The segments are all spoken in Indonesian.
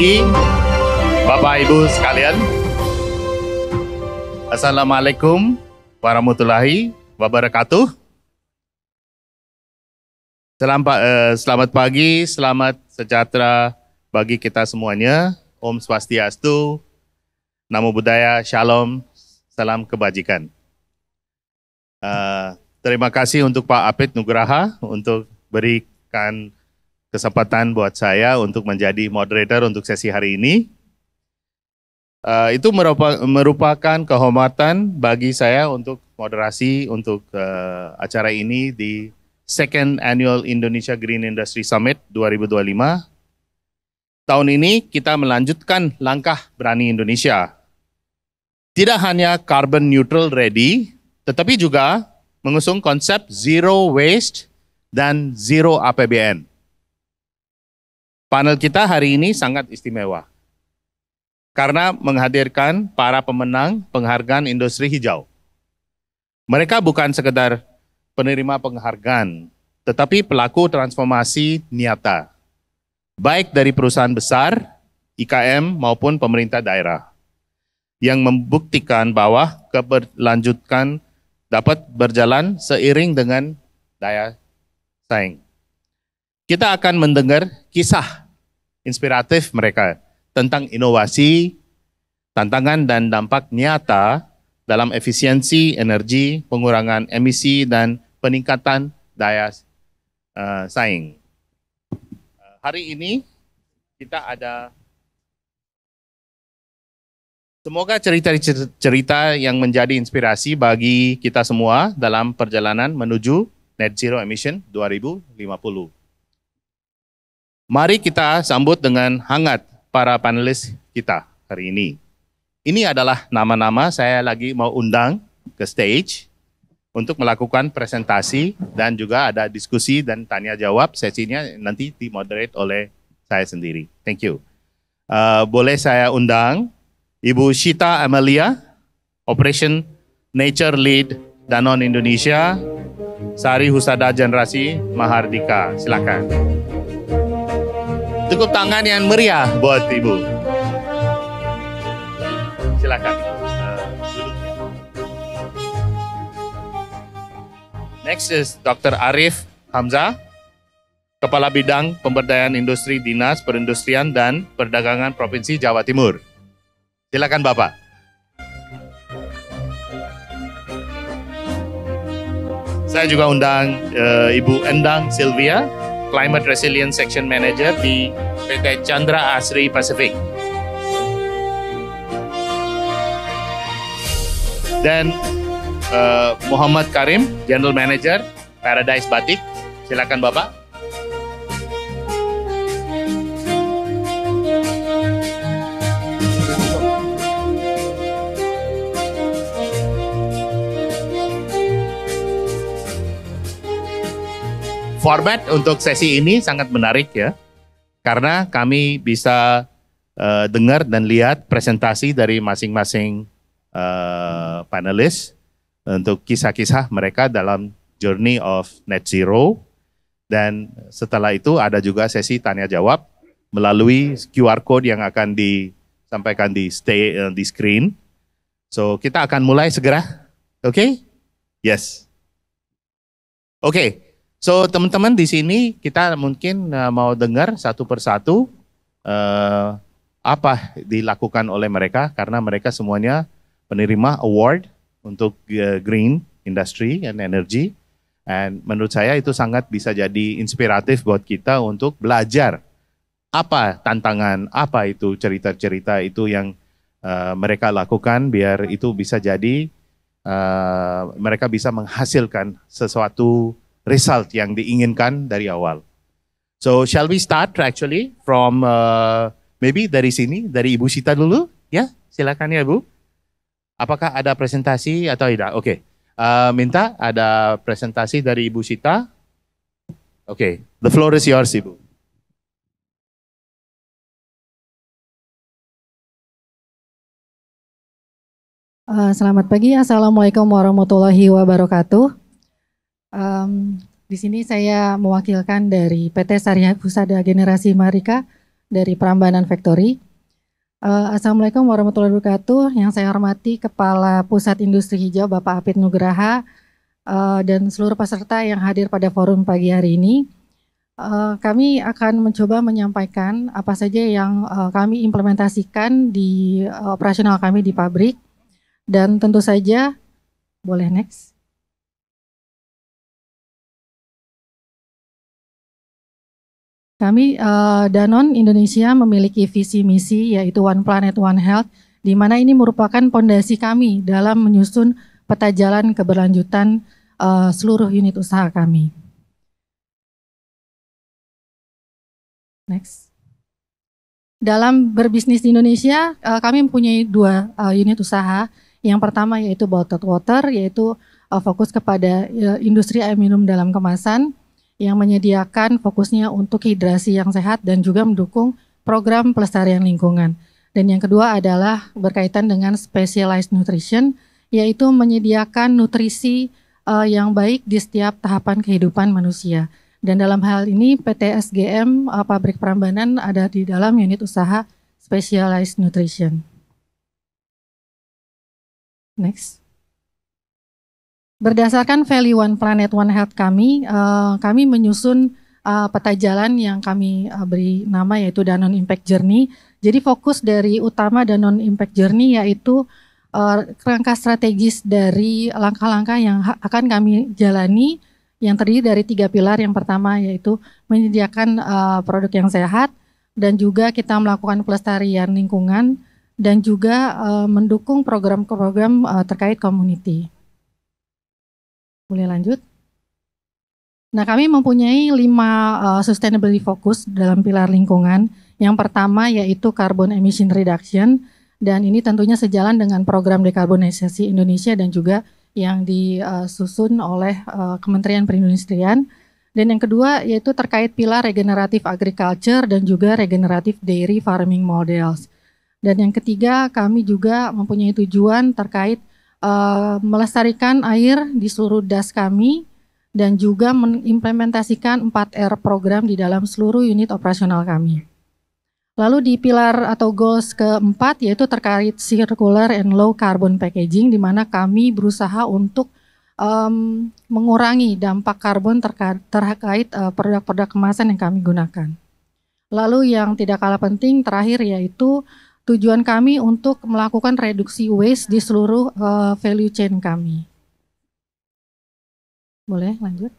pagi, Bapak Ibu sekalian. Assalamualaikum warahmatullahi wabarakatuh. Selamat pagi, selamat sejahtera bagi kita semuanya. Om Swastiastu, Namo Buddhaya, Shalom, salam kebajikan. Terima kasih untuk Pak Apit Nugraha untuk berikan kesempatan buat saya untuk menjadi moderator untuk sesi hari ini. Itu merupakan kehormatan bagi saya untuk moderasi untuk acara ini di Second Annual Indonesia Green Industry Summit 2025. Tahun ini kita melanjutkan langkah berani Indonesia. Tidak hanya carbon neutral ready, tetapi juga mengusung konsep zero waste dan zero APBN. Panel kita hari ini sangat istimewa karena menghadirkan para pemenang penghargaan industri hijau. Mereka bukan sekedar penerima penghargaan, tetapi pelaku transformasi nyata, baik dari perusahaan besar, IKM maupun pemerintah daerah, yang membuktikan bahwa keberlanjutan dapat berjalan seiring dengan daya saing. Kita akan mendengar kisah inspiratif mereka tentang inovasi, tantangan dan dampak nyata dalam efisiensi energi, pengurangan emisi, dan peningkatan daya saing. Hari ini kita ada semoga cerita-cerita yang menjadi inspirasi bagi kita semua dalam perjalanan menuju Net Zero Emission 2050. Mari kita sambut dengan hangat para panelis kita hari ini. Ini adalah nama-nama saya lagi mau undang ke stage untuk melakukan presentasi dan juga ada diskusi dan tanya jawab. Sesinya nanti dimoderate oleh saya sendiri. Thank you. Boleh saya undang Ibu Shita Amalia, Operation Nature Lead Danone Indonesia, Sari Husada Generasi Mahardika. Silakan. Tepuk tangan yang meriah buat Ibu. Silakan. Next is Dr. Arif Hamzah, Kepala Bidang Pemberdayaan Industri Dinas Perindustrian dan Perdagangan Provinsi Jawa Timur. Silakan Bapak. Saya juga undang Ibu Endang Sylvia, Climate Resilience Section Manager di PT Chandra Asri Pacific. Dan Muhammad Karim, General Manager Paradise Batik. Silakan Bapak. Format untuk sesi ini sangat menarik ya, karena kami bisa dengar dan lihat presentasi dari masing-masing panelis untuk kisah-kisah mereka dalam journey of net zero, dan setelah itu ada juga sesi tanya jawab melalui QR code yang akan disampaikan di screen. So kita akan mulai segera, oke? Yes. Oke. So teman-teman di sini kita mungkin mau dengar satu persatu apa dilakukan oleh mereka, karena mereka semuanya penerima award untuk green industry and energy. And menurut saya itu sangat bisa jadi inspiratif buat kita untuk belajar apa tantangan, apa itu cerita-cerita itu yang mereka lakukan, biar itu bisa jadi mereka bisa menghasilkan sesuatu result yang diinginkan dari awal. So shall we start actually from maybe dari sini, dari Ibu Shita dulu? Ya, silakan ya Bu. Apakah ada presentasi atau tidak? Oke, minta ada presentasi dari Ibu Shita. Oke, the floor is yours Ibu. Selamat pagi, Assalamualaikum warahmatullahi wabarakatuh. Di sini saya mewakilkan dari PT Sari Husada Generasi Mahardika dari Prambanan Factory. Assalamualaikum warahmatullahi wabarakatuh. Yang saya hormati Kepala Pusat Industri Hijau Bapak Apit Nugraha dan seluruh peserta yang hadir pada forum pagi hari ini. Kami akan mencoba menyampaikan apa saja yang kami implementasikan di operasional kami di pabrik, dan tentu saja, boleh next. Kami Danone Indonesia memiliki visi misi yaitu One Planet One Health, di mana ini merupakan pondasi kami dalam menyusun peta jalan keberlanjutan seluruh unit usaha kami. Next. Dalam berbisnis di Indonesia, kami mempunyai dua unit usaha. Yang pertama yaitu Bottled Water, yaitu fokus kepada industri air minum dalam kemasan yang menyediakan fokusnya untuk hidrasi yang sehat dan juga mendukung program pelestarian lingkungan. Dan yang kedua adalah berkaitan dengan Specialized Nutrition, yaitu menyediakan nutrisi yang baik di setiap tahapan kehidupan manusia. Dan dalam hal ini PT SGM Pabrik Prambanan ada di dalam unit usaha Specialized Nutrition. Next. Berdasarkan value One Planet One Health kami menyusun peta jalan yang kami beri nama yaitu Danone Impact Journey. Jadi fokus dari utama Danone Impact Journey yaitu kerangka strategis dari langkah-langkah yang akan kami jalani, yang terdiri dari 3 pilar. Yang pertama yaitu menyediakan produk yang sehat, dan juga kita melakukan pelestarian lingkungan, dan juga mendukung program-program terkait community. Boleh lanjut? Nah, kami mempunyai 5 sustainability focus dalam pilar lingkungan. Yang pertama yaitu carbon emission reduction, dan ini tentunya sejalan dengan program dekarbonisasi Indonesia dan juga yang disusun oleh Kementerian Perindustrian. Dan yang kedua yaitu terkait pilar regeneratif agriculture dan juga regeneratif dairy farming models. Dan yang ketiga kami juga mempunyai tujuan terkait melestarikan air di seluruh das kami dan juga mengimplementasikan 4R program di dalam seluruh unit operasional kami. Lalu di pilar atau goals keempat yaitu terkait circular and low carbon packaging, di mana kami berusaha untuk mengurangi dampak karbon terkait produk-produk kemasan yang kami gunakan. Lalu yang tidak kalah penting terakhir yaitu tujuan kami untuk melakukan reduksi waste di seluruh value chain kami. Boleh lanjut?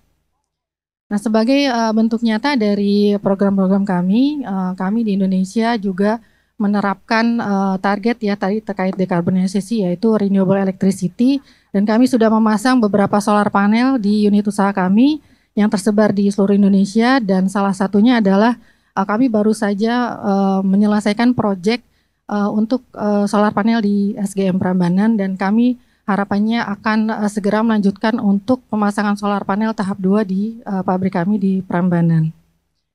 Nah, sebagai bentuk nyata dari program-program kami di Indonesia juga menerapkan target ya tadi terkait dekarbonisasi yaitu renewable electricity, dan kami sudah memasang beberapa solar panel di unit usaha kami yang tersebar di seluruh Indonesia, dan salah satunya adalah kami baru saja menyelesaikan proyek untuk solar panel di SGM Prambanan, dan kami harapannya akan segera melanjutkan untuk pemasangan solar panel tahap 2 di pabrik kami di Prambanan.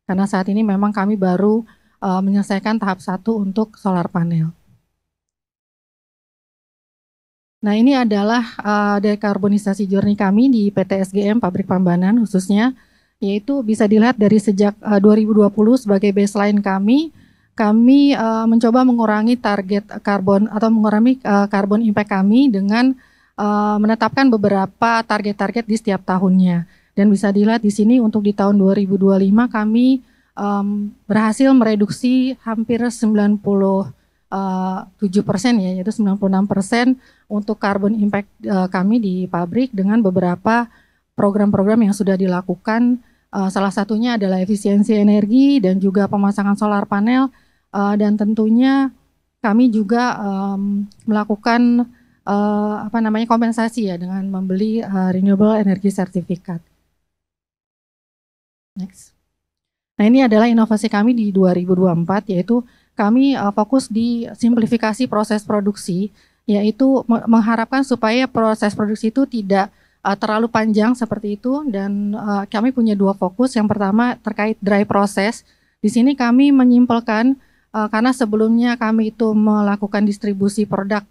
Karena saat ini memang kami baru menyelesaikan tahap 1 untuk solar panel. Nah, ini adalah dekarbonisasi journey kami di PT SGM Pabrik Prambanan khususnya, yaitu bisa dilihat dari sejak 2020 sebagai baseline kami mencoba mengurangi target karbon atau mengurangi karbon impact kami dengan menetapkan beberapa target-target di setiap tahunnya. Dan bisa dilihat di sini untuk di tahun 2025 kami berhasil mereduksi hampir 97% ya, yaitu 96% untuk carbon impact kami di pabrik dengan beberapa program-program yang sudah dilakukan. Salah satunya adalah efisiensi energi dan juga pemasangan solar panel. Dan tentunya kami juga melakukan kompensasi ya dengan membeli renewable energy certificate. Next. Nah, ini adalah inovasi kami di 2024, yaitu kami fokus di simplifikasi proses produksi, yaitu mengharapkan supaya proses produksi itu tidak terlalu panjang seperti itu, dan kami punya 2 fokus. Yang pertama terkait dry process. Di sini kami menyimpulkan karena sebelumnya kami itu melakukan distribusi produk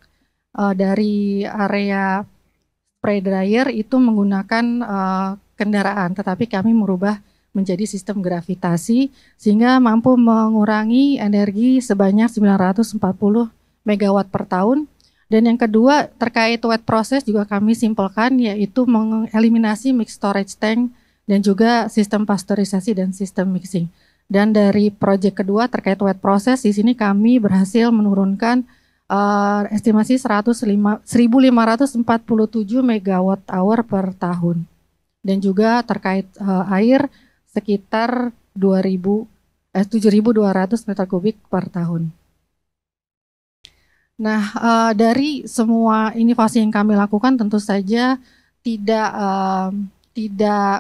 dari area spray dryer itu menggunakan kendaraan, tetapi kami merubah menjadi sistem gravitasi sehingga mampu mengurangi energi sebanyak 940 megawatt per tahun. Dan yang kedua terkait wet process juga kami simpelkan, yaitu mengeliminasi mixed storage tank dan juga sistem pasteurisasi dan sistem mixing. Dan dari proyek kedua terkait wet process, di sini kami berhasil menurunkan estimasi 1.547 megawatt hour per tahun. Dan juga terkait air sekitar 7.200 meter kubik per tahun. Nah, dari semua inovasi yang kami lakukan tentu saja tidak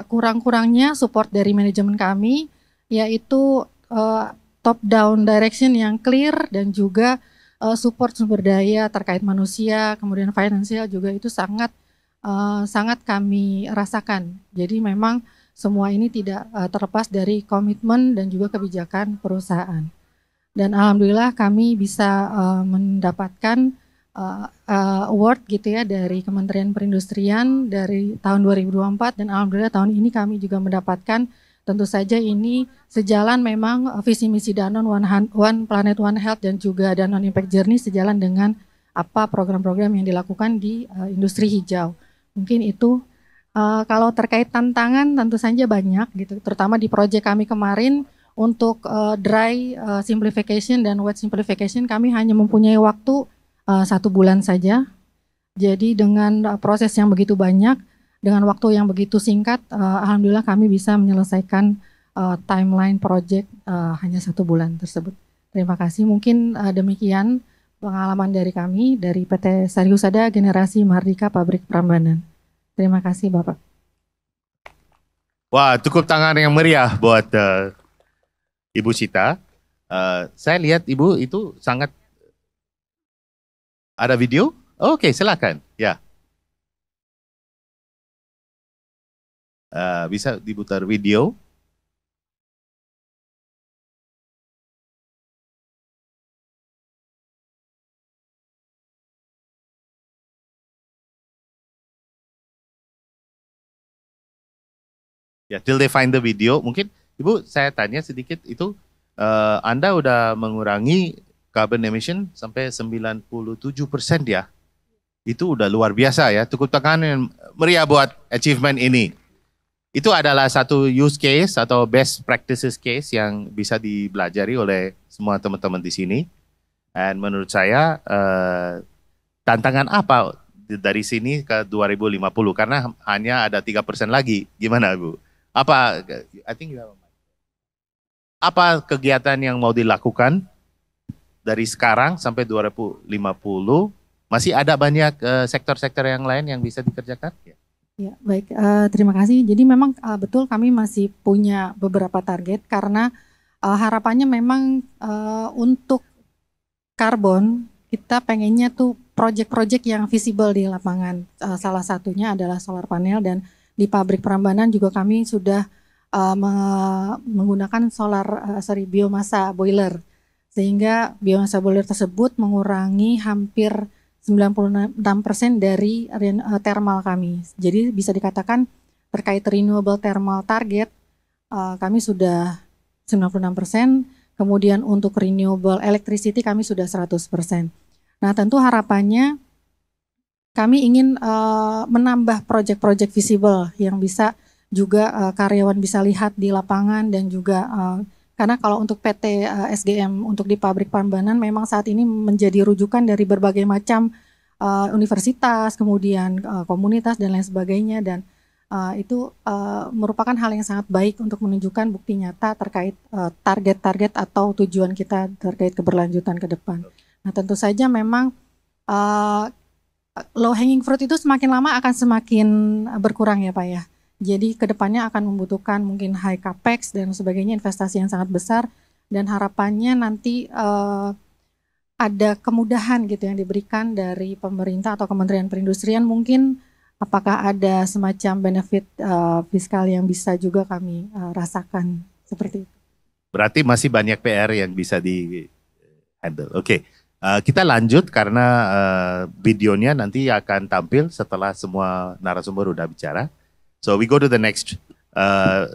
kurang-kurangnya support dari manajemen kami, yaitu top down direction yang clear dan juga support sumber daya terkait manusia, kemudian finansial juga itu sangat kami rasakan. Jadi memang semua ini tidak terlepas dari komitmen dan juga kebijakan perusahaan. Dan alhamdulillah kami bisa mendapatkan award gitu ya dari Kementerian Perindustrian dari tahun 2024, dan alhamdulillah tahun ini kami juga mendapatkan, tentu saja ini sejalan memang visi misi Danone One Planet One Health dan juga Danone Impact Journey sejalan dengan apa program-program yang dilakukan di industri hijau. Mungkin itu kalau terkait tantangan tentu saja banyak gitu, terutama di proyek kami kemarin. Untuk dry simplification dan wet simplification kami hanya mempunyai waktu 1 bulan saja. Jadi dengan proses yang begitu banyak, dengan waktu yang begitu singkat, alhamdulillah kami bisa menyelesaikan timeline project hanya 1 bulan tersebut. Terima kasih. Mungkin demikian pengalaman dari kami dari PT Sari Husada Generasi Mahardika Pabrik Prambanan. Terima kasih Bapak. Wah, cukup tangan yang meriah buat Ibu Sita. Saya lihat Ibu itu sangat ada video. Oke, silakan. Ya, bisa diputar video. Ya, till they find the video. Mungkin Ibu, saya tanya sedikit itu, Anda udah mengurangi carbon emission sampai 97% ya. Itu udah luar biasa ya. Cukup tangan yang meriah buat achievement ini. Itu adalah satu use case atau best practices case yang bisa dipelajari oleh semua teman-teman di sini. Dan menurut saya tantangan apa dari sini ke 2050? Karena hanya ada 3% lagi. Gimana Bu? Apa? I think you have a mic. Apa kegiatan yang mau dilakukan dari sekarang sampai 2050? Masih ada banyak sektor-sektor yang lain yang bisa dikerjakan? Ya, baik. Terima kasih. Jadi memang betul kami masih punya beberapa target karena harapannya memang untuk karbon kita pengennya tuh proyek-proyek yang visible di lapangan. Salah satunya adalah solar panel, dan di pabrik Prambanan juga kami sudah menggunakan biomasa boiler, sehingga biomasa boiler tersebut mengurangi hampir 96% dari thermal kami. Jadi bisa dikatakan terkait renewable thermal target kami sudah 96%, kemudian untuk renewable electricity kami sudah 100%. Nah, tentu harapannya kami ingin menambah proyek-proyek visible yang bisa juga karyawan bisa lihat di lapangan, dan juga karena kalau untuk PT SGM untuk di pabrik Prambanan memang saat ini menjadi rujukan dari berbagai macam universitas, kemudian komunitas dan lain sebagainya, dan itu merupakan hal yang sangat baik untuk menunjukkan bukti nyata terkait target-target atau tujuan kita terkait keberlanjutan ke depan. Nah, tentu saja memang low hanging fruit itu semakin lama akan semakin berkurang ya Pak ya. Jadi kedepannya akan membutuhkan mungkin high capex dan sebagainya, investasi yang sangat besar, dan harapannya nanti ada kemudahan gitu yang diberikan dari pemerintah atau Kementerian Perindustrian, mungkin apakah ada semacam benefit fiskal yang bisa juga kami rasakan seperti itu. Berarti masih banyak PR yang bisa di handle. Oke. Kita lanjut karena videonya nanti akan tampil setelah semua narasumber udah bicara. So we go to the next.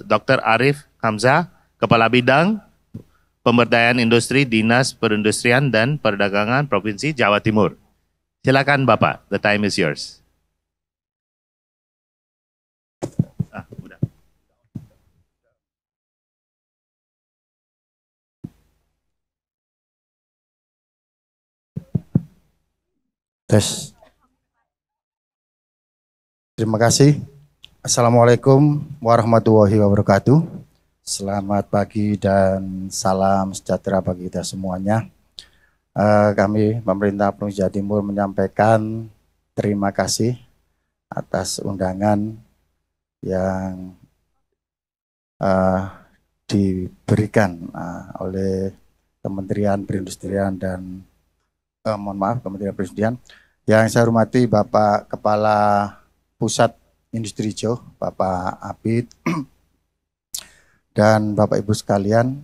Dr. Arif Hamzah, Kepala Bidang Pemberdayaan Industri Dinas Perindustrian dan Perdagangan Provinsi Jawa Timur. Silakan Bapak, the time is yours. Udah. Tes. Terima kasih. Assalamualaikum warahmatullahi wabarakatuh. Selamat pagi dan salam sejahtera bagi kita semuanya. Kami pemerintah Provinsi Jawa Timur menyampaikan terima kasih atas undangan yang diberikan oleh Kementerian Perindustrian dan Kementerian Perindustrian. Yang saya hormati Bapak Kepala Pusat Industri Hijau, Bapak Abid, dan Bapak Ibu sekalian,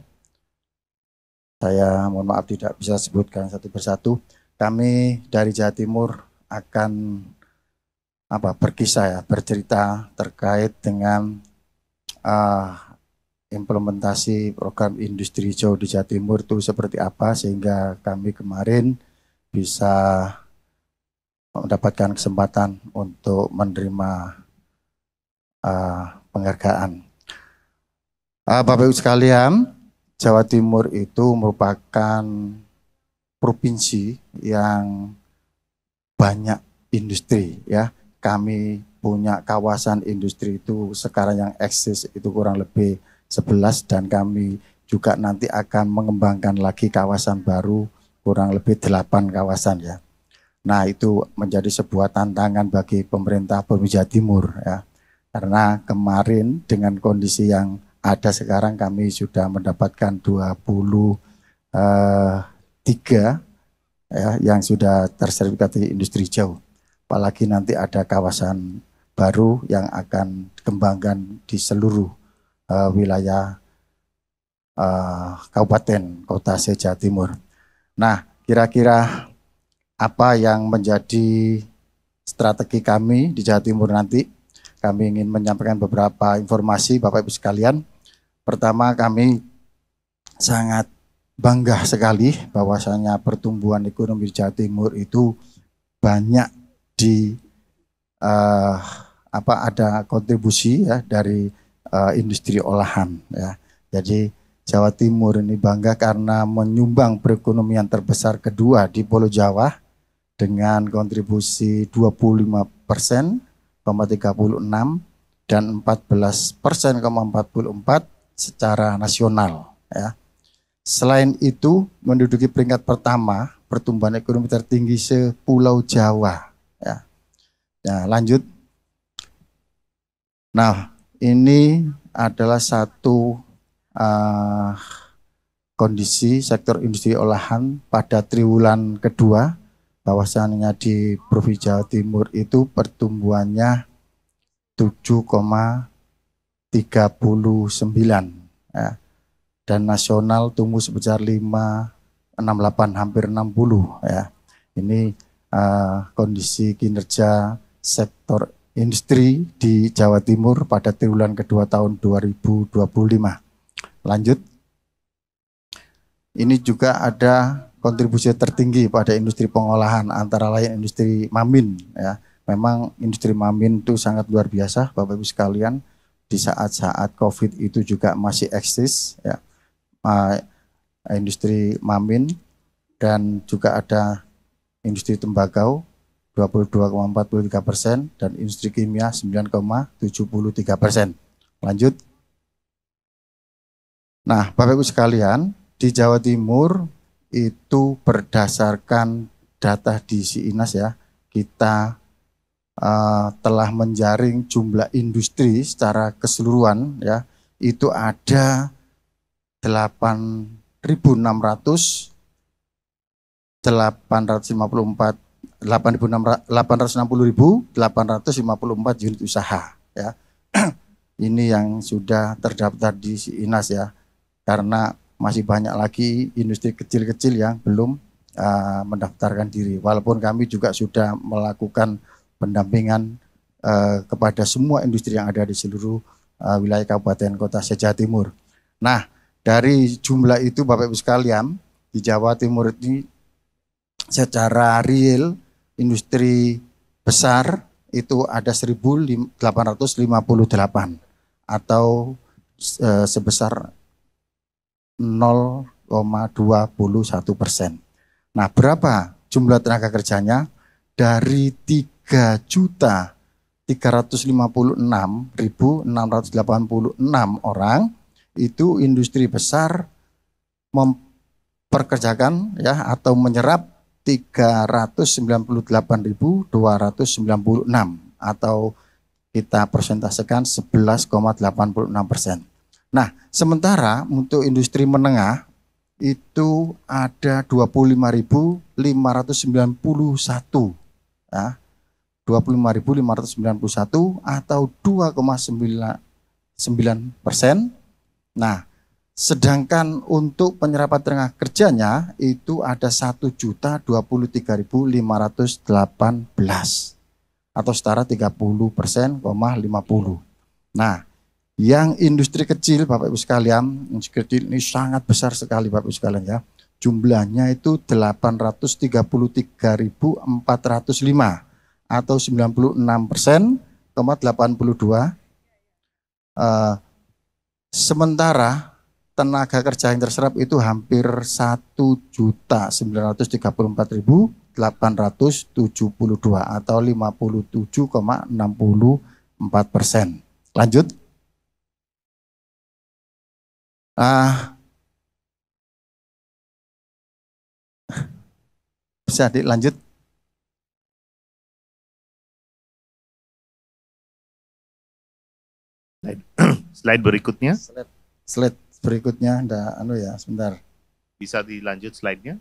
saya mohon maaf tidak bisa sebutkan satu persatu. Kami dari Jawa Timur akan berkisah bercerita terkait dengan implementasi program industri hijau di Jawa Timur itu seperti apa, sehingga kami kemarin bisa mendapatkan kesempatan untuk menerima penghargaan. Bapak Ibu sekalian, Jawa Timur itu merupakan provinsi yang banyak industri ya. Kami punya kawasan industri itu sekarang yang eksis itu kurang lebih 11, dan kami juga nanti akan mengembangkan lagi kawasan baru kurang lebih 8 kawasan ya. Nah, itu menjadi sebuah tantangan bagi pemerintah Provinsi Jawa Timur ya. Karena kemarin dengan kondisi yang ada sekarang, kami sudah mendapatkan 23 ya, yang sudah tersertifikasi industri hijau. Apalagi nanti ada kawasan baru yang akan dikembangkan di seluruh wilayah Kabupaten Kota Jawa Timur. Nah, kira-kira apa yang menjadi strategi kami di Jawa Timur nanti? Kami ingin menyampaikan beberapa informasi Bapak Ibu sekalian. Pertama, kami sangat bangga sekali bahwasanya pertumbuhan ekonomi di Jawa Timur itu banyak ada kontribusi ya dari industri olahan ya. Jadi Jawa Timur ini bangga karena menyumbang perekonomian terbesar kedua di Pulau Jawa dengan kontribusi 25%, 36 dan 14,44% secara nasional ya. Selain itu menduduki peringkat pertama pertumbuhan ekonomi tertinggi se-Pulau Jawa ya. Nah, lanjut. Nah, ini adalah satu kondisi sektor industri olahan pada triwulan kedua, bahwasannya di Provinsi Jawa Timur itu pertumbuhannya 7,39 ya, dan nasional tumbuh sebesar 5,68 hampir 60 ya. Ini kondisi kinerja sektor industri di Jawa Timur pada triwulan kedua tahun 2025. Lanjut. Ini juga ada kontribusi tertinggi pada industri pengolahan, antara lain industri Mamin ya. Memang industri Mamin itu sangat luar biasa Bapak Ibu sekalian. Di saat-saat Covid itu juga masih eksis ya. Industri Mamin, dan juga ada industri tembakau 22,43% dan industri kimia 9,73%. Lanjut. Nah, Bapak Ibu sekalian, di Jawa Timur itu berdasarkan data di Sinas ya, kita telah menjaring jumlah industri secara keseluruhan ya, itu ada 8.654 860.854 unit usaha ya. Ini yang sudah terdaftar di Sinas ya, karena masih banyak lagi industri kecil-kecil yang belum mendaftarkan diri. Walaupun kami juga sudah melakukan pendampingan kepada semua industri yang ada di seluruh wilayah Kabupaten Kota Jawa Timur. Nah, dari jumlah itu Bapak Ibu sekalian, di Jawa Timur ini secara real industri besar itu ada 1.858 atau sebesar 0,21%. Nah, berapa jumlah tenaga kerjanya? Dari 3.356.686 orang, itu industri besar memperkerjakan ya atau menyerap 398.296 atau kita persentasekan 11,86%. Nah, sementara untuk industri menengah itu ada 25.591 ya, 25.591 atau 2,9%. Nah, sedangkan untuk penyerapan tenaga kerjanya itu ada 1.023.518 atau setara 30%,50. Nah, yang industri kecil Bapak Ibu sekalian, industri kecil ini sangat besar sekali Bapak Ibu sekalian ya. Jumlahnya itu 833.405 atau 96%,82. Sementara tenaga kerja yang terserap itu hampir 1.934.872 atau 57,64%. Lanjut. Bisa dilanjut. Slide berikutnya. Slide berikutnya, sebentar. Bisa dilanjut slide-nya.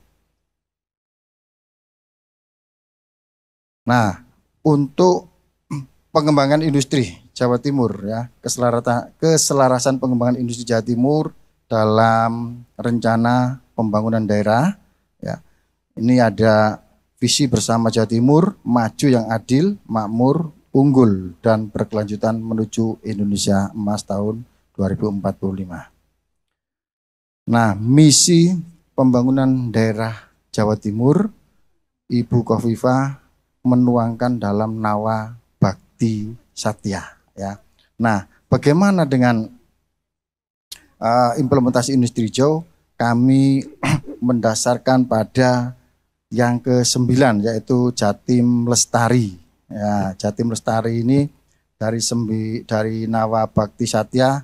Nah, untuk pengembangan industri Jawa Timur ya, keselarasan pengembangan industri Jawa Timur dalam rencana pembangunan daerah ya. Ini ada visi bersama Jawa Timur, maju yang adil, makmur, unggul dan berkelanjutan menuju Indonesia Emas tahun 2045. Nah, misi pembangunan daerah Jawa Timur, Ibu Khofifah menuangkan dalam Nawa Bakti Satya ya. Nah, bagaimana dengan implementasi industri hijau? Kami mendasarkan pada yang ke-9 yaitu Jatim Lestari. Ya, Jatim Lestari ini dari Nawa Bakti Satya,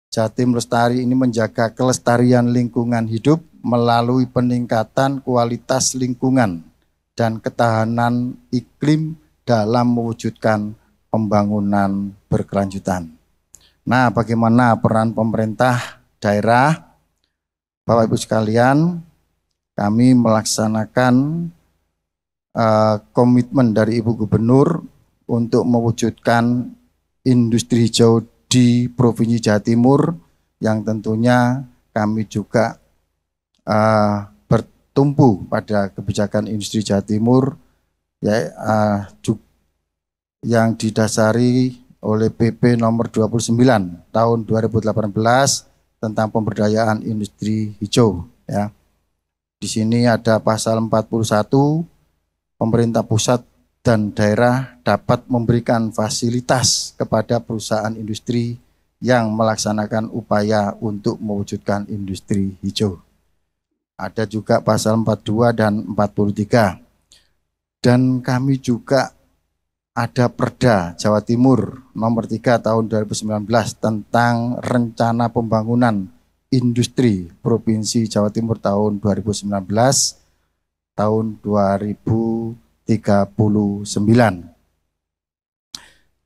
Jatim Lestari ini menjaga kelestarian lingkungan hidup melalui peningkatan kualitas lingkungan dan ketahanan iklim dalam mewujudkan pembangunan berkelanjutan. Nah, bagaimana peran pemerintah daerah? Bapak Ibu sekalian, kami melaksanakan komitmen dari Ibu Gubernur untuk mewujudkan industri hijau di Provinsi Jawa Timur, yang tentunya kami juga bertumpu pada kebijakan industri Jawa Timur ya, yang didasari oleh PP nomor 29 tahun 2018 tentang pemberdayaan industri hijau ya. Di sini ada pasal 41, pemerintah pusat dan daerah dapat memberikan fasilitas kepada perusahaan industri yang melaksanakan upaya untuk mewujudkan industri hijau. Ada juga pasal 42 dan 43. Dan kami juga ada Perda Jawa Timur nomor 3 tahun 2019 tentang rencana pembangunan industri Provinsi Jawa Timur tahun 2019 tahun 2039.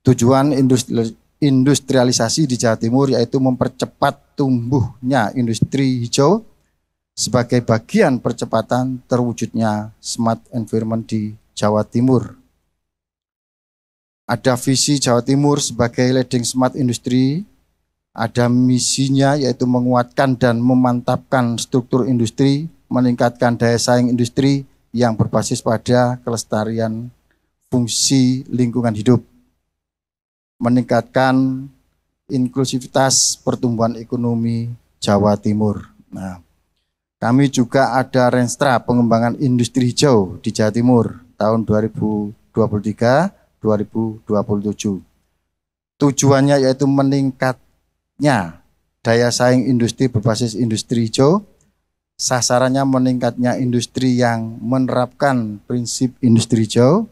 Tujuan industrialisasi di Jawa Timur yaitu mempercepat tumbuhnya industri hijau sebagai bagian percepatan terwujudnya smart environment di Jawa Timur. Ada visi Jawa Timur sebagai leading smart industry. Ada misinya yaitu menguatkan dan memantapkan struktur industri, meningkatkan daya saing industri yang berbasis pada kelestarian fungsi lingkungan hidup, meningkatkan inklusivitas pertumbuhan ekonomi Jawa Timur. Nah, kami juga ada Renstra pengembangan industri hijau di Jawa Timur tahun 2023-2027. Tujuannya yaitu meningkatnya daya saing industri berbasis industri hijau, sasarannya meningkatnya industri yang menerapkan prinsip industri hijau,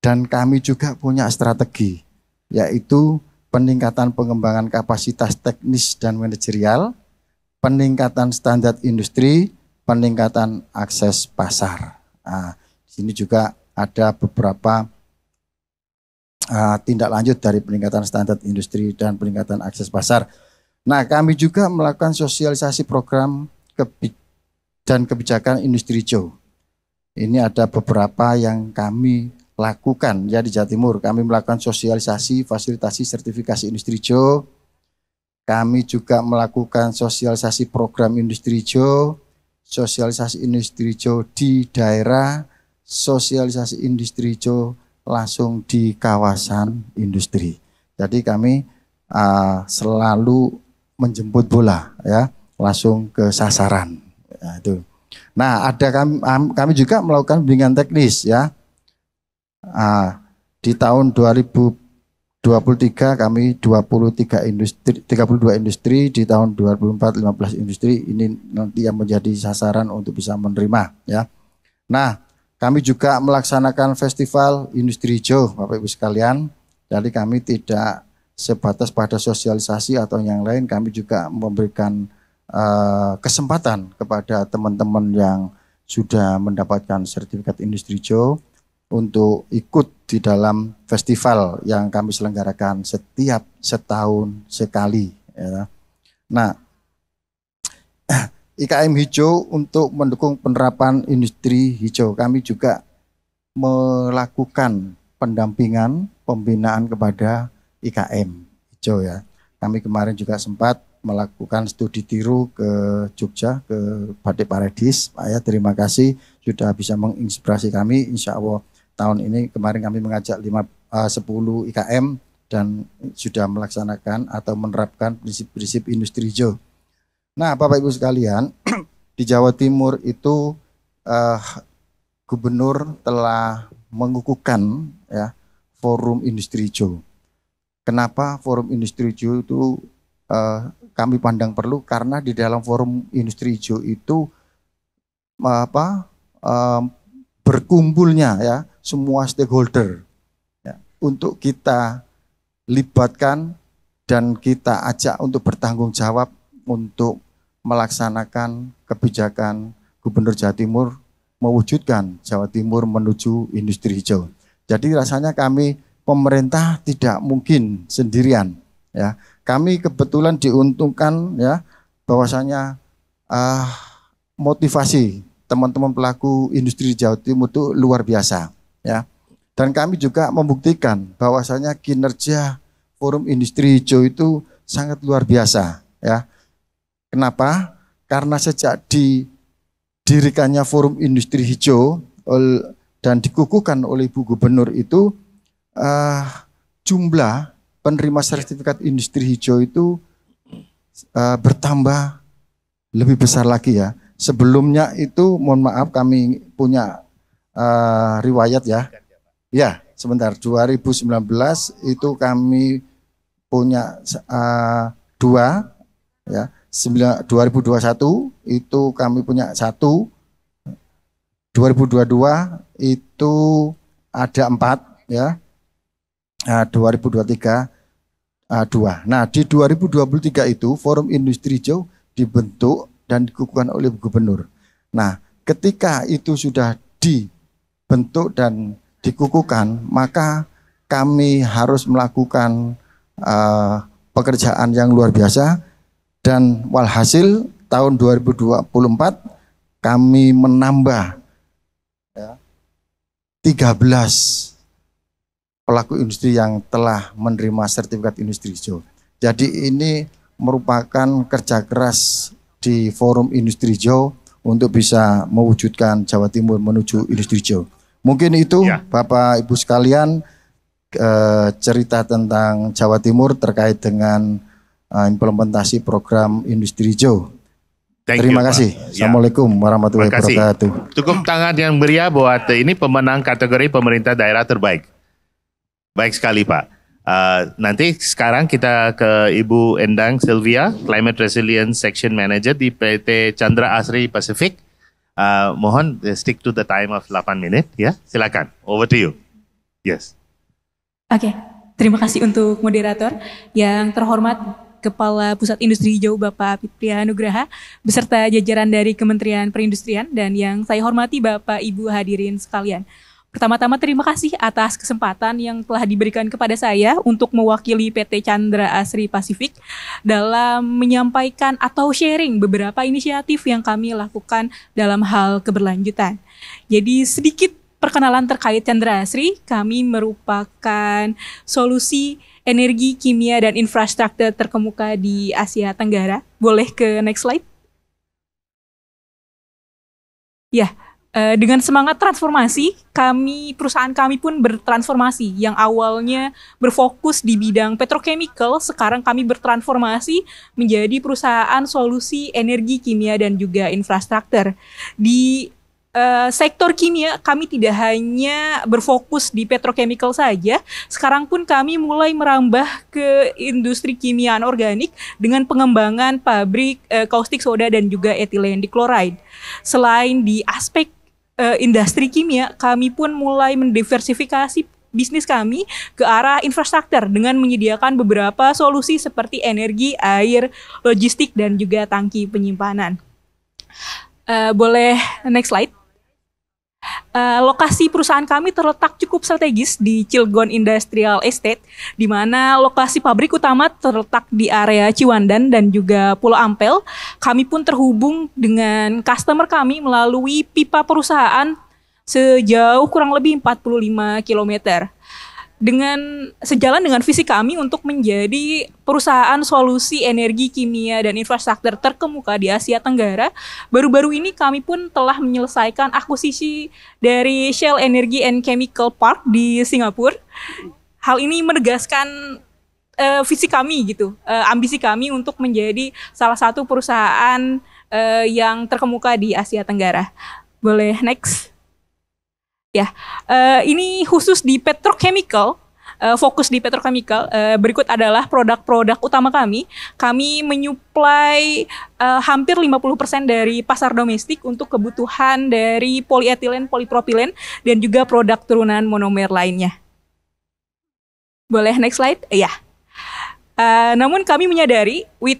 dan kami juga punya strategi, yaitu peningkatan pengembangan kapasitas teknis dan manajerial, peningkatan standar industri, peningkatan akses pasar. Nah, di sini juga ada beberapa tindak lanjut dari peningkatan standar industri dan peningkatan akses pasar. Nah, kami juga melakukan sosialisasi program dan kebijakan industri hijau. Ini ada beberapa yang kami lakukan ya di Jawa Timur. Kami melakukan sosialisasi, fasilitasi sertifikasi industri hijau. Kami juga melakukan sosialisasi program industri hijau, sosialisasi industri hijau di daerah, sosialisasi industri hijau langsung di kawasan industri. Jadi kami selalu menjemput bola ya, langsung ke sasaran. Ya, itu. Nah, ada kami juga melakukan bimbingan teknis ya. Di tahun 2023 kami 32 industri, di tahun 2024 15 industri, ini nanti yang menjadi sasaran untuk bisa menerima ya. Nah, kami juga melaksanakan festival industri hijau Bapak Ibu sekalian. Jadi kami tidak sebatas pada sosialisasi atau yang lain, kami juga memberikan kesempatan kepada teman-teman yang sudah mendapatkan sertifikat industri hijau untuk ikut di dalam festival yang kami selenggarakan setiap setahun sekali. Ya. Nah, IKM hijau untuk mendukung penerapan industri hijau, kami juga melakukan pendampingan, pembinaan kepada IKM hijau ya. Kami kemarin juga sempat melakukan studi tiru ke Jogja, ke Batik Paradis. Pak ya, terima kasih sudah bisa menginspirasi kami. Insya Allah tahun ini kemarin kami mengajak 10 IKM dan sudah melaksanakan atau menerapkan prinsip-prinsip industri hijau. Nah, Bapak Ibu sekalian, di Jawa Timur itu Gubernur telah mengukuhkan ya forum industri hijau. Kenapa forum industri hijau itu kami pandang perlu? Karena di dalam forum industri hijau itu berkumpulnya ya semua stakeholder ya, untuk kita libatkan dan kita ajak untuk bertanggung jawab untuk melaksanakan kebijakan Gubernur Jawa Timur mewujudkan Jawa Timur menuju industri hijau. Jadi rasanya kami pemerintah tidak mungkin sendirian ya. Kami kebetulan diuntungkan ya bahwasanya motivasi teman-teman pelaku industri Jawa Timur itu luar biasa ya. Dan kami juga membuktikan bahwasanya kinerja forum industri hijau itu sangat luar biasa ya. Kenapa? Karena sejak didirikannya forum industri hijau dan dikukuhkan oleh Ibu Gubernur itu jumlah penerima sertifikat industri hijau itu bertambah lebih besar lagi ya. Sebelumnya itu mohon maaf kami punya riwayat ya. Ya, sebentar 2019 itu kami punya 2 ya. 2021 itu kami punya 1. 2022 itu ada 4 ya. 2023 2. Nah, di 2023 itu forum industri hijau dibentuk dan dikukuhkan oleh Gubernur. Nah, ketika itu sudah dibentuk dan dikukuhkan, maka kami harus melakukan pekerjaan yang luar biasa, dan walhasil tahun 2024 kami menambah ya, 13 pelaku industri yang telah menerima sertifikat industri hijau. Jadi ini merupakan kerja keras di forum industri hijau untuk bisa mewujudkan Jawa Timur menuju industri hijau. Mungkin itu ya. Bapak Ibu sekalian, cerita tentang Jawa Timur terkait dengan implementasi program Industri Hijau. Terima kasih. Assalamualaikum warahmatullahi wabarakatuh. Cukup tangan yang meriah buat ini pemenang kategori pemerintah daerah terbaik. Baik sekali Pak. Nanti sekarang kita ke Ibu Endang Sylvia, Climate Resilience Section Manager di PT Chandra Asri Pacific. Mohon stick to the time of 8 menit ya. Silakan. Over to you. Yes. Oke, terima kasih untuk moderator. Yang terhormat Kepala Pusat Industri Hijau Bapak Pipriya Nugraha beserta jajaran dari Kementerian Perindustrian, dan yang saya hormati Bapak Ibu hadirin sekalian. Pertama-tama terima kasih atas kesempatan yang telah diberikan kepada saya untuk mewakili PT Chandra Asri Pacific dalam menyampaikan atau sharing beberapa inisiatif yang kami lakukan dalam hal keberlanjutan. Jadi sedikit perkenalan terkait Chandra Asri, kami merupakan solusi energi, kimia, dan infrastruktur terkemuka di Asia Tenggara. Boleh ke next slide? Ya. Dengan semangat transformasi, perusahaan kami pun bertransformasi. Yang awalnya berfokus di bidang petrochemical, sekarang kami bertransformasi menjadi perusahaan solusi energi, kimia, dan juga infrastruktur. Di sektor kimia, kami tidak hanya berfokus di petrochemical saja, sekarang pun kami mulai merambah ke industri kimia anorganik dengan pengembangan pabrik caustic soda dan juga ethylene dichloride. Selain di aspek industri kimia, kami pun mulai mendiversifikasi bisnis kami ke arah infrastruktur dengan menyediakan beberapa solusi seperti energi, air, logistik, dan juga tangki penyimpanan. Boleh next slide? Lokasi perusahaan kami terletak cukup strategis di Cilegon Industrial Estate, di mana lokasi pabrik utama terletak di area Ciwandan dan juga Pulau Ampel. Kami pun terhubung dengan customer kami melalui pipa perusahaan sejauh kurang lebih 45 km. Sejalan dengan visi kami untuk menjadi perusahaan solusi energi, kimia, dan infrastruktur terkemuka di Asia Tenggara, baru-baru ini kami pun telah menyelesaikan akuisisi dari Shell Energy and Chemical Park di Singapura. Hal ini menegaskan visi kami ambisi kami untuk menjadi salah satu perusahaan yang terkemuka di Asia Tenggara. Boleh next? Ya, ini khusus di petrochemical, fokus di petrochemical. Berikut adalah produk-produk utama kami. Kami menyuplai hampir 50% dari pasar domestik untuk kebutuhan dari polietilen, polipropilen, dan juga produk turunan monomer lainnya. Boleh next slide? Ya. Namun kami menyadari, with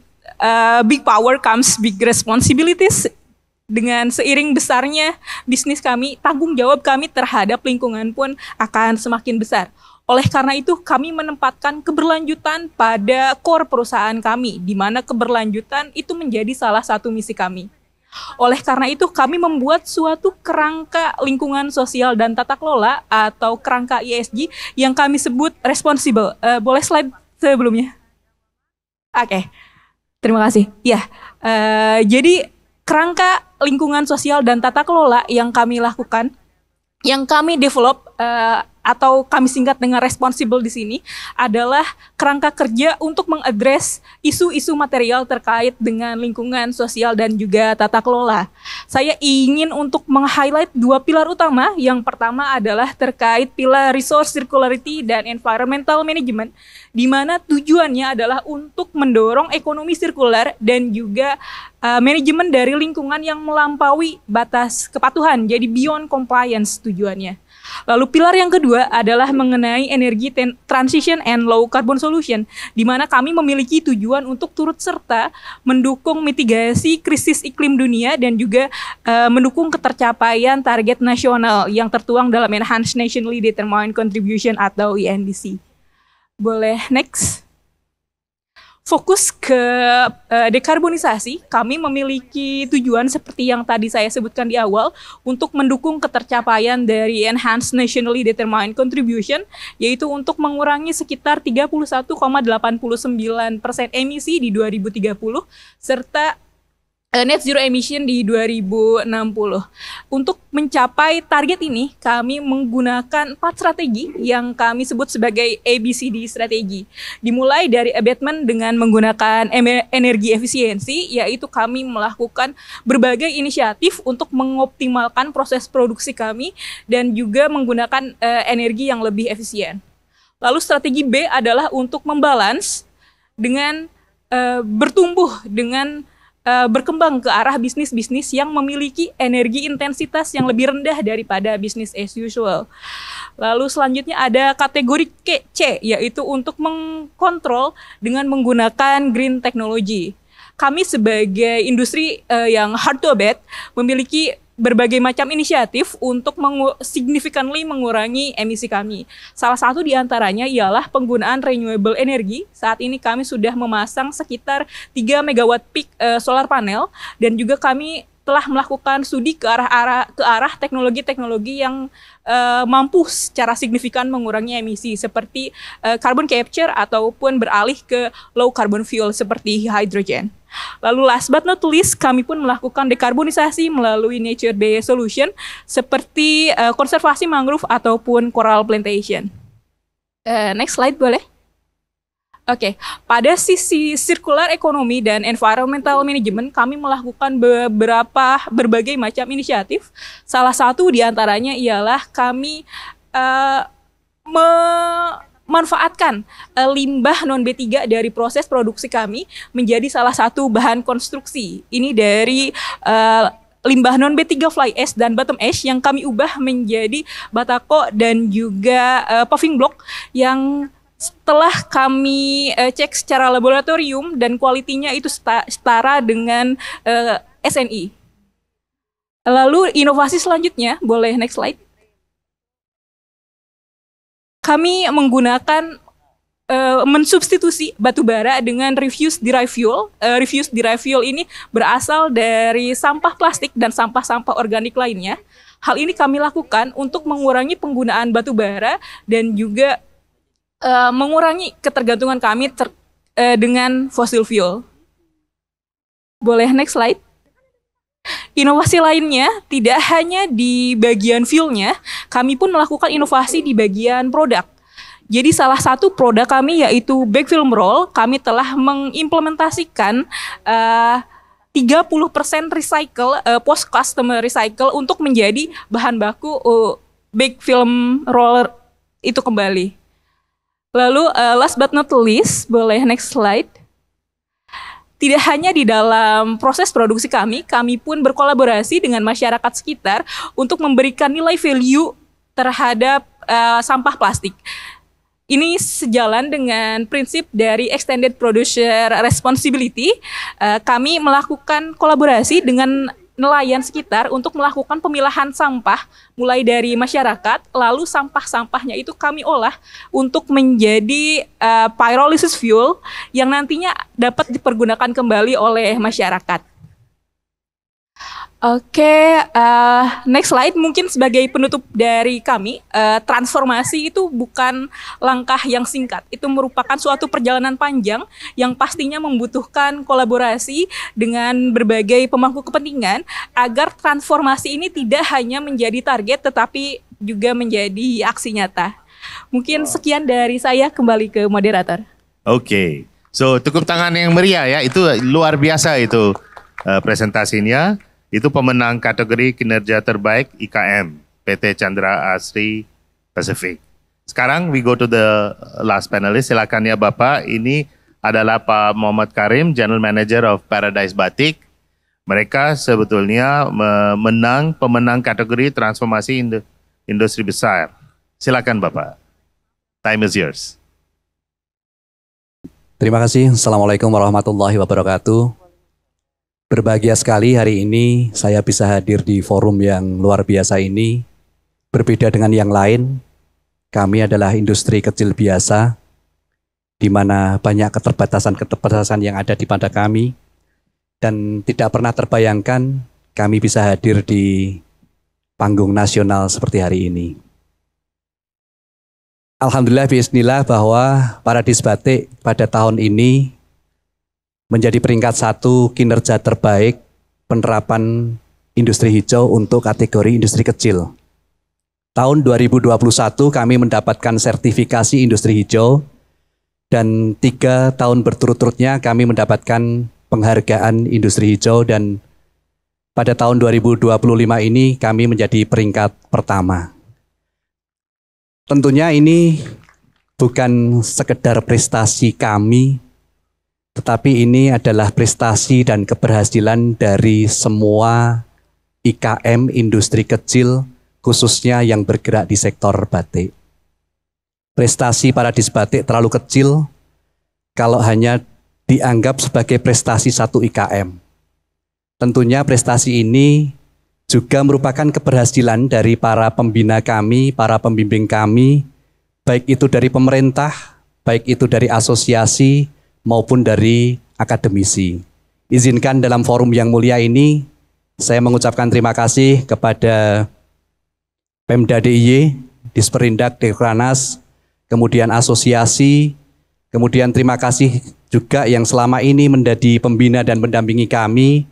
big power comes big responsibilities. Dengan seiring besarnya bisnis kami, tanggung jawab kami terhadap lingkungan pun akan semakin besar. Oleh karena itu, kami menempatkan keberlanjutan pada core perusahaan kami, di mana keberlanjutan itu menjadi salah satu misi kami. Oleh karena itu, kami membuat suatu kerangka lingkungan sosial dan tata kelola atau kerangka ESG yang kami sebut responsible. Boleh slide sebelumnya? Oke, terima kasih. Ya, jadi kerangka lingkungan sosial dan tata kelola yang kami lakukan, yang kami develop atau kami singkat dengan responsible di sini adalah kerangka kerja untuk mengadres isu-isu material terkait dengan lingkungan sosial dan juga tata kelola. Saya ingin untuk meng-highlight dua pilar utama. Yang pertama adalah terkait pilar resource circularity dan environmental management, di mana tujuannya adalah untuk mendorong ekonomi sirkular dan juga manajemen dari lingkungan yang melampaui batas kepatuhan, jadi beyond compliance tujuannya. Lalu pilar yang kedua adalah mengenai energy transition and low carbon solution, di mana kami memiliki tujuan untuk turut serta mendukung mitigasi krisis iklim dunia dan juga mendukung ketercapaian target nasional yang tertuang dalam Enhanced Nationally Determined Contribution atau ENDC. Boleh next? Fokus ke dekarbonisasi, kami memiliki tujuan seperti yang tadi saya sebutkan di awal untuk mendukung ketercapaian dari Enhanced Nationally Determined Contribution, yaitu untuk mengurangi sekitar 31,89% emisi di 2030, serta net zero emission di 2060. Untuk mencapai target ini, kami menggunakan 4 strategi yang kami sebut sebagai ABCD strategi. Dimulai dari abatement dengan menggunakan energi efisiensi, yaitu kami melakukan berbagai inisiatif untuk mengoptimalkan proses produksi kami dan juga menggunakan energi yang lebih efisien. Lalu strategi B adalah untuk membalance dengan bertumbuh dengan berkembang ke arah bisnis-bisnis yang memiliki energi intensitas yang lebih rendah daripada bisnis as usual. Lalu selanjutnya ada kategori C, yaitu untuk mengkontrol dengan menggunakan green technology. Kami sebagai industri yang hard to abate memiliki berbagai macam inisiatif untuk significantly mengurangi emisi kami. Salah satu di antaranya ialah penggunaan renewable energy. Saat ini kami sudah memasang sekitar 3 megawatt peak solar panel dan juga kami telah melakukan studi ke arah teknologi-teknologi yang mampu secara signifikan mengurangi emisi seperti carbon capture ataupun beralih ke low carbon fuel seperti hydrogen. Lalu last but not least, kami pun melakukan dekarbonisasi melalui nature-based solution seperti konservasi mangrove ataupun coral plantation. Next slide boleh? Oke, pada sisi circular economy dan environmental management, kami melakukan berbagai macam inisiatif. Salah satu di antaranya ialah kami memanfaatkan limbah non-B3 dari proses produksi kami menjadi salah satu bahan konstruksi. Ini dari limbah non-B3 fly ash dan bottom ash yang kami ubah menjadi batako dan juga paving block yang setelah kami cek secara laboratorium dan kualitinya itu setara dengan SNI. Lalu inovasi selanjutnya, boleh next slide. Kami menggunakan mensubstitusi batu bara dengan refuse derived fuel. Refuse derived fuel ini berasal dari sampah plastik dan sampah-sampah organik lainnya. Hal ini kami lakukan untuk mengurangi penggunaan batu bara dan juga mengurangi ketergantungan kami dengan fossil fuel. Boleh next slide. Inovasi lainnya tidak hanya di bagian fuelnya, kami pun melakukan inovasi di bagian produk. Jadi salah satu produk kami yaitu bag film roll, kami telah mengimplementasikan 30% recycle, post customer recycle untuk menjadi bahan baku bag film roller itu kembali. Lalu last but not least, boleh next slide. Tidak hanya di dalam proses produksi kami pun berkolaborasi dengan masyarakat sekitar untuk memberikan nilai value terhadap sampah plastik. Ini sejalan dengan prinsip dari Extended Producer Responsibility. Kami melakukan kolaborasi dengan nelayan sekitar untuk melakukan pemilahan sampah mulai dari masyarakat, lalu sampah-sampahnya itu kami olah untuk menjadi pyrolysis fuel yang nantinya dapat dipergunakan kembali oleh masyarakat. Oke, next slide. Mungkin sebagai penutup dari kami, transformasi itu bukan langkah yang singkat. Itu merupakan suatu perjalanan panjang yang pastinya membutuhkan kolaborasi dengan berbagai pemangku kepentingan agar transformasi ini tidak hanya menjadi target tetapi juga menjadi aksi nyata. Mungkin sekian dari saya, kembali ke moderator. Oke, so tepuk tangan yang meriah ya, itu luar biasa itu presentasinya. Itu pemenang kategori kinerja terbaik IKM PT Chandra Asri Pacific. Sekarang we go to the last panelist. Silakan ya Bapak. Ini adalah Pak Muhammad Karim, General Manager of Paradise Batik. Mereka sebetulnya pemenang kategori transformasi industri besar. Silakan Bapak. Time is yours. Terima kasih. Assalamualaikum warahmatullahi wabarakatuh. Berbahagia sekali hari ini saya bisa hadir di forum yang luar biasa ini. Berbeda dengan yang lain, kami adalah industri kecil biasa, di mana banyak keterbatasan-keterbatasan yang ada di pada kami, dan tidak pernah terbayangkan kami bisa hadir di panggung nasional seperti hari ini. Alhamdulillah bismillah bahwa Paradise Batik pada tahun ini menjadi peringkat 1 kinerja terbaik penerapan industri hijau untuk kategori industri kecil. Tahun 2021 kami mendapatkan sertifikasi industri hijau dan 3 tahun berturut-turutnya kami mendapatkan penghargaan industri hijau, dan pada tahun 2025 ini kami menjadi peringkat pertama. Tentunya ini bukan sekedar prestasi kami, tetapi ini adalah prestasi dan keberhasilan dari semua IKM industri kecil, khususnya yang bergerak di sektor batik. Prestasi Paradis Batik terlalu kecil kalau hanya dianggap sebagai prestasi satu IKM. Tentunya prestasi ini juga merupakan keberhasilan dari para pembina kami, para pembimbing kami, baik itu dari pemerintah, baik itu dari asosiasi, maupun dari akademisi. Izinkan dalam forum yang mulia ini, saya mengucapkan terima kasih kepada Pemda DIY, Disperindak Dekranas, kemudian asosiasi, kemudian terima kasih juga yang selama ini menjadi pembina dan mendampingi kami,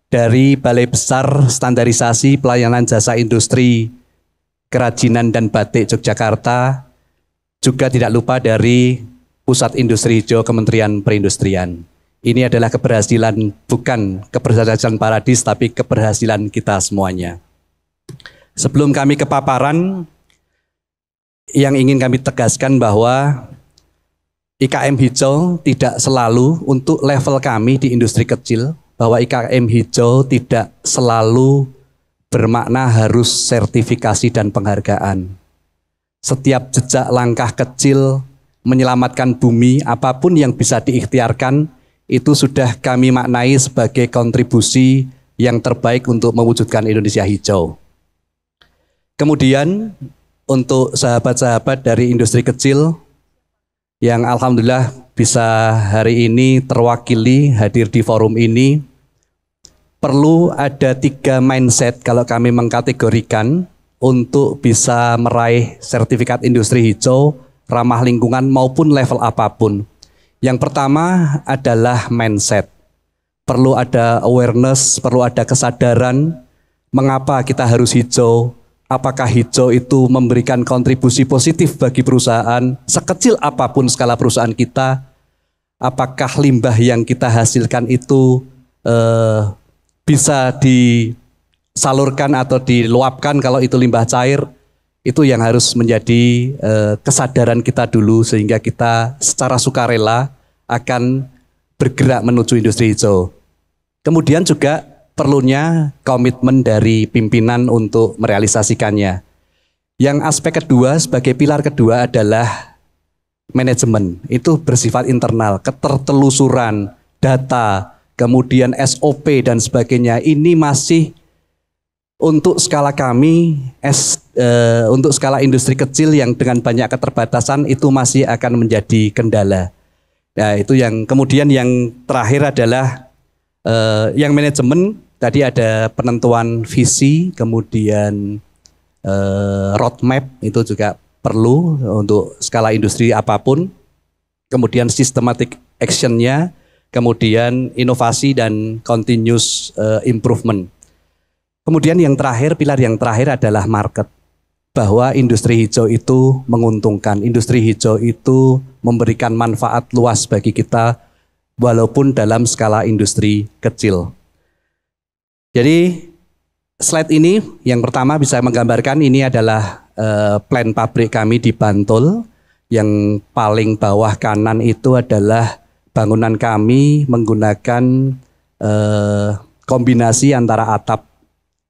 dari Balai Besar Standarisasi Pelayanan Jasa Industri Kerajinan dan Batik Yogyakarta, juga tidak lupa dari Pusat Industri Hijau Kementerian Perindustrian. Ini adalah keberhasilan, bukan keberhasilan Paradis, tapi keberhasilan kita semuanya. Sebelum kami ke paparan, yang ingin kami tegaskan bahwa IKM hijau tidak selalu untuk level kami di industri kecil, bahwa IKM hijau tidak selalu bermakna harus sertifikasi dan penghargaan. Setiap jejak langkah kecil menyelamatkan bumi, apapun yang bisa diikhtiarkan, itu sudah kami maknai sebagai kontribusi yang terbaik untuk mewujudkan Indonesia hijau. Kemudian untuk sahabat-sahabat dari industri kecil yang alhamdulillah bisa hari ini terwakili hadir di forum ini, perlu ada 3 mindset kalau kami mengkategorikan untuk bisa meraih sertifikat industri hijau, ramah lingkungan maupun level apapun. Yang pertama adalah mindset. Perlu ada awareness, perlu ada kesadaran mengapa kita harus hijau. Apakah hijau itu memberikan kontribusi positif bagi perusahaan, sekecil apapun skala perusahaan kita? Apakah limbah yang kita hasilkan itu bisa disalurkan atau diluapkan kalau itu limbah cair? Itu yang harus menjadi kesadaran kita dulu, sehingga kita secara sukarela akan bergerak menuju industri hijau. Kemudian juga perlunya komitmen dari pimpinan untuk merealisasikannya. Yang aspek kedua, sebagai pilar kedua adalah manajemen. Itu bersifat internal, ketertelusuran, data, kemudian SOP dan sebagainya. Ini masih untuk skala kami, untuk skala industri kecil yang dengan banyak keterbatasan, itu masih akan menjadi kendala. Nah, itu yang kemudian yang terakhir adalah yang manajemen. Tadi ada penentuan visi, kemudian roadmap, itu juga perlu untuk skala industri apapun. Kemudian systematic action-nya, kemudian inovasi dan continuous improvement. Kemudian yang terakhir, pilar yang terakhir adalah market. Bahwa industri hijau itu menguntungkan, industri hijau itu memberikan manfaat luas bagi kita walaupun dalam skala industri kecil. Jadi slide ini yang pertama bisa menggambarkan ini adalah plan pabrik kami di Bantul. Yang paling bawah kanan itu adalah bangunan kami menggunakan kombinasi antara atap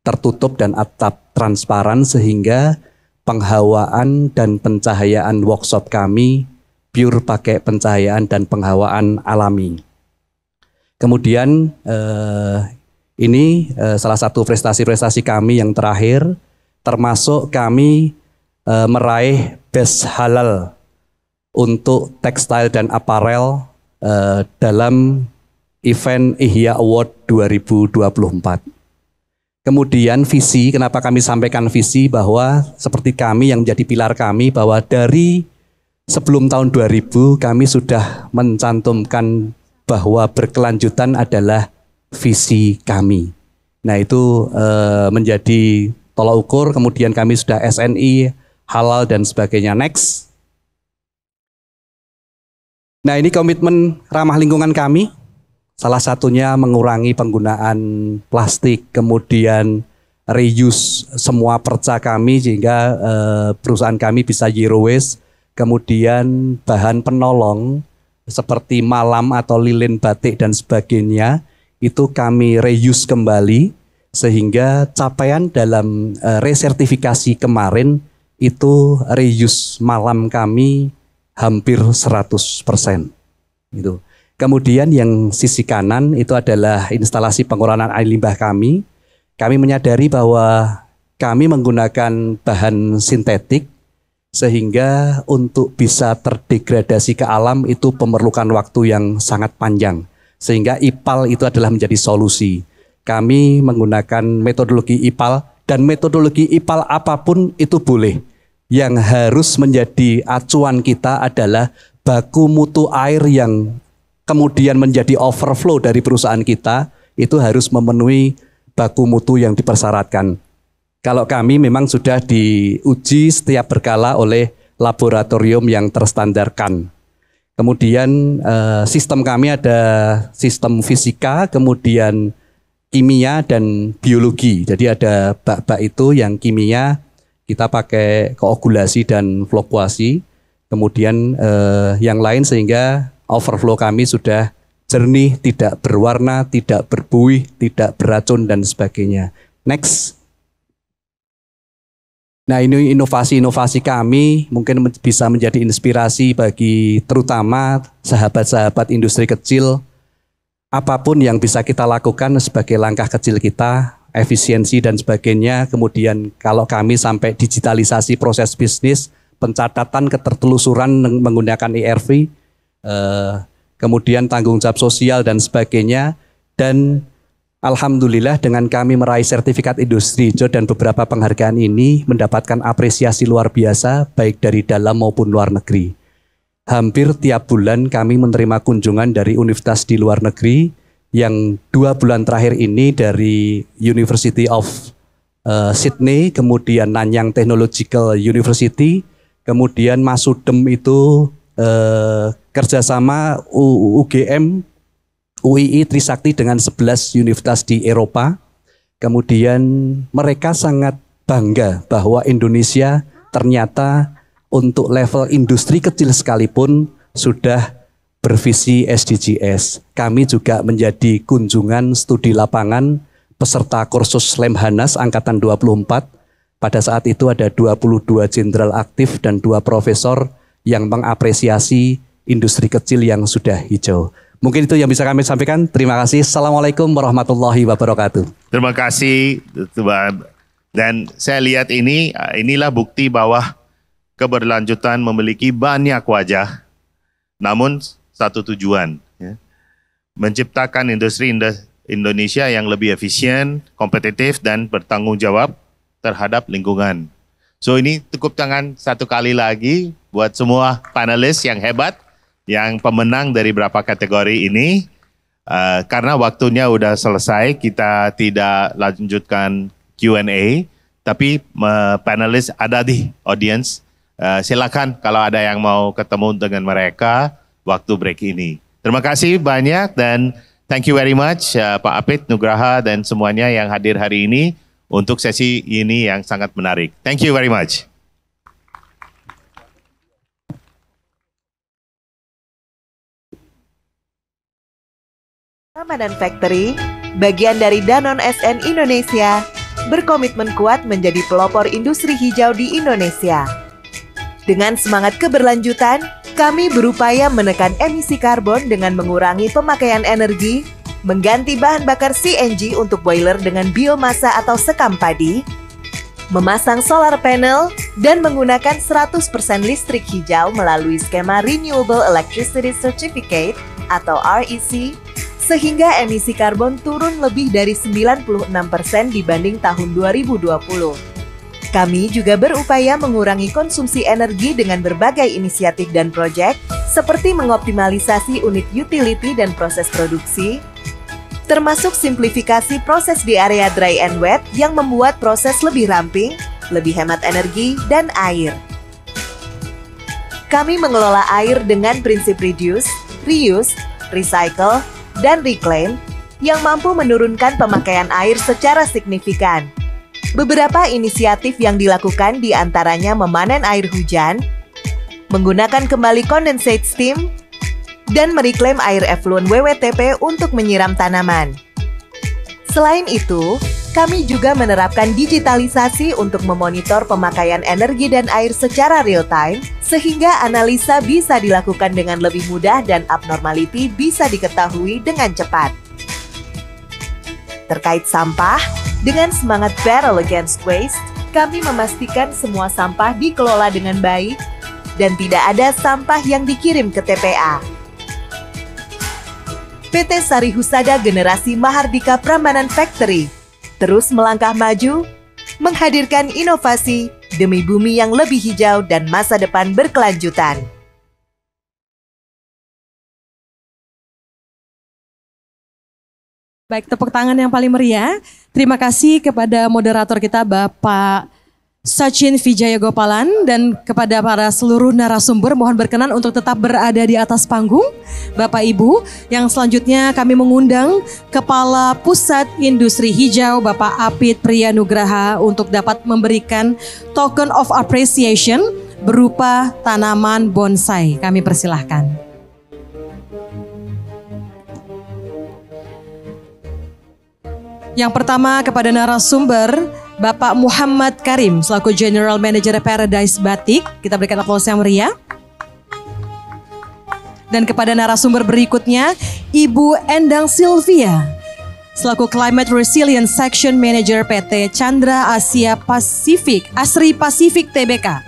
tertutup dan atap transparan, sehingga penghawaan dan pencahayaan workshop kami pure pakai pencahayaan dan penghawaan alami. Kemudian ini salah satu prestasi-prestasi kami yang terakhir, termasuk kami meraih best halal untuk tekstil dan aparel dalam event Ihya Award 2024. Kemudian visi, kenapa kami sampaikan visi, bahwa seperti kami yang menjadi pilar kami, bahwa dari sebelum tahun 2000 kami sudah mencantumkan bahwa berkelanjutan adalah visi kami. Nah itu menjadi tolak ukur, kemudian kami sudah SNI, halal dan sebagainya. Next. Nah ini komitmen ramah lingkungan kami. Salah satunya mengurangi penggunaan plastik, kemudian reuse semua perca kami sehingga perusahaan kami bisa zero waste. Kemudian bahan penolong seperti malam atau lilin batik dan sebagainya itu kami reuse kembali sehingga capaian dalam resertifikasi kemarin itu reuse malam kami hampir 100%. Gitu. Kemudian yang sisi kanan itu adalah instalasi pengurangan air limbah kami. Kami menyadari bahwa kami menggunakan bahan sintetik sehingga untuk bisa terdegradasi ke alam itu memerlukan waktu yang sangat panjang. Sehingga IPAL itu adalah menjadi solusi. Kami menggunakan metodologi IPAL dan metodologi IPAL apapun itu boleh. Yang harus menjadi acuan kita adalah baku mutu air yang kemudian menjadi overflow dari perusahaan kita itu harus memenuhi baku mutu yang dipersyaratkan. Kalau kami memang sudah diuji setiap berkala oleh laboratorium yang terstandarkan. Kemudian sistem kami ada sistem fisika, kemudian kimia dan biologi. Jadi ada bak-bak itu yang kimia kita pakai koagulasi dan fluktuasi. Kemudian yang lain sehingga overflow kami sudah jernih, tidak berwarna, tidak berbuih, tidak beracun dan sebagainya. Next. Nah ini inovasi-inovasi kami mungkin bisa menjadi inspirasi bagi terutama sahabat-sahabat industri kecil. Apapun yang bisa kita lakukan sebagai langkah kecil kita, efisiensi dan sebagainya. Kemudian kalau kami sampai digitalisasi proses bisnis, pencatatan ketertelusuran menggunakan ERP, kemudian tanggung jawab sosial dan sebagainya. Dan alhamdulillah dengan kami meraih sertifikat industri hijau dan beberapa penghargaan ini mendapatkan apresiasi luar biasa baik dari dalam maupun luar negeri. Hampir tiap bulan kami menerima kunjungan dari universitas di luar negeri yang 2 bulan terakhir ini dari University of Sydney, kemudian Nanyang Technological University, kemudian Masudem itu kerjasama UGM, UII Trisakti dengan 11 universitas di Eropa. Kemudian mereka sangat bangga bahwa Indonesia ternyata untuk level industri kecil sekalipun sudah bervisi SDGs. Kami juga menjadi kunjungan studi lapangan peserta kursus Lemhanas Angkatan 24. Pada saat itu ada 22 jenderal aktif dan 2 profesor yang mengapresiasi industri kecil yang sudah hijau. Mungkin itu yang bisa kami sampaikan. Terima kasih. Assalamualaikum warahmatullahi wabarakatuh. Terima kasih Tuhan. Dan saya lihat inilah bukti bahwa keberlanjutan memiliki banyak wajah, namun satu tujuan, ya. Menciptakan industri Indonesia yang lebih efisien, kompetitif, dan bertanggung jawab terhadap lingkungan. So ini tepuk tangan satu kali lagi buat semua panelis yang hebat, yang pemenang dari beberapa kategori ini. Karena waktunya udah selesai, kita tidak lanjutkan Q&A, tapi panelis ada di audience. Silakan kalau ada yang mau ketemu dengan mereka waktu break ini. Terima kasih banyak dan thank you very much Pak Apit, Nugraha dan semuanya yang hadir hari ini untuk sesi ini yang sangat menarik. Thank you very much. Ramadan Factory, bagian dari Danone SN Indonesia, berkomitmen kuat menjadi pelopor industri hijau di Indonesia. Dengan semangat keberlanjutan, kami berupaya menekan emisi karbon dengan mengurangi pemakaian energi, mengganti bahan bakar CNG untuk boiler dengan biomasa atau sekam padi, memasang solar panel, dan menggunakan 100% listrik hijau melalui skema Renewable Electricity Certificate atau REC, sehingga emisi karbon turun lebih dari 96% dibanding tahun 2020. Kami juga berupaya mengurangi konsumsi energi dengan berbagai inisiatif dan proyek, seperti mengoptimalisasi unit utility dan proses produksi, termasuk simplifikasi proses di area dry and wet yang membuat proses lebih ramping, lebih hemat energi dan air. Kami mengelola air dengan prinsip reduce, reuse, recycle, dan reclaim yang mampu menurunkan pemakaian air secara signifikan. Beberapa inisiatif yang dilakukan diantaranya memanen air hujan, menggunakan kembali condensate steam, dan mereklaim air efluent WWTP untuk menyiram tanaman. Selain itu, kami juga menerapkan digitalisasi untuk memonitor pemakaian energi dan air secara real-time, sehingga analisa bisa dilakukan dengan lebih mudah dan abnormality bisa diketahui dengan cepat. Terkait sampah, dengan semangat Battle Against Waste, kami memastikan semua sampah dikelola dengan baik dan tidak ada sampah yang dikirim ke TPA. PT Sari Husada Generasi Mahardika Prambanan Factory terus melangkah maju, menghadirkan inovasi demi bumi yang lebih hijau dan masa depan berkelanjutan. Baik, tepuk tangan yang paling meriah. Terima kasih kepada moderator kita Bapak Sachin Vijaya Gopalan dan kepada para seluruh narasumber mohon berkenan untuk tetap berada di atas panggung. Bapak Ibu, yang selanjutnya kami mengundang Kepala Pusat Industri Hijau Bapak Apit Priyanugraha untuk dapat memberikan token of appreciation berupa tanaman bonsai. Kami persilahkan. Yang pertama kepada narasumber Bapak Muhammad Karim selaku General Manager Paradise Batik. Kita berikan aplaus yang meriah. Dan kepada narasumber berikutnya Ibu Endang Sylvia selaku Climate Resilience Section Manager PT Chandra Asia Pasifik, Asri Pasifik Tbk.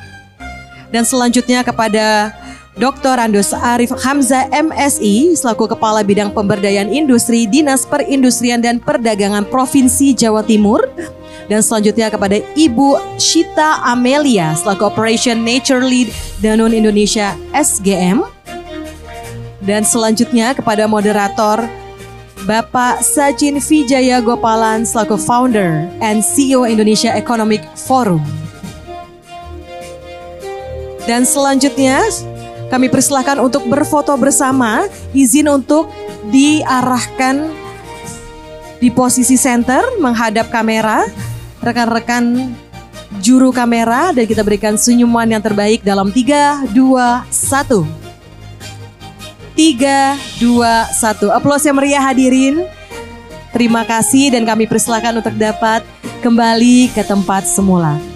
Dan selanjutnya kepada Dr. Andos Arif Hamzah MSI selaku Kepala Bidang Pemberdayaan Industri Dinas Perindustrian dan Perdagangan Provinsi Jawa Timur. Dan selanjutnya kepada Ibu Shita Amelia selaku Operation Nature Lead Danone Indonesia SGM. Dan selanjutnya kepada moderator Bapak Sachin Vijaya Gopalan selaku Founder and CEO Indonesia Economic Forum. Dan selanjutnya kami persilahkan untuk berfoto bersama, izin untuk diarahkan di posisi center menghadap kamera, rekan-rekan juru kamera, dan kita berikan senyuman yang terbaik dalam 3, 2, 1. 3, 2, 1. Aplaus yang meriah hadirin. Terima kasih dan kami persilahkan untuk dapat kembali ke tempat semula.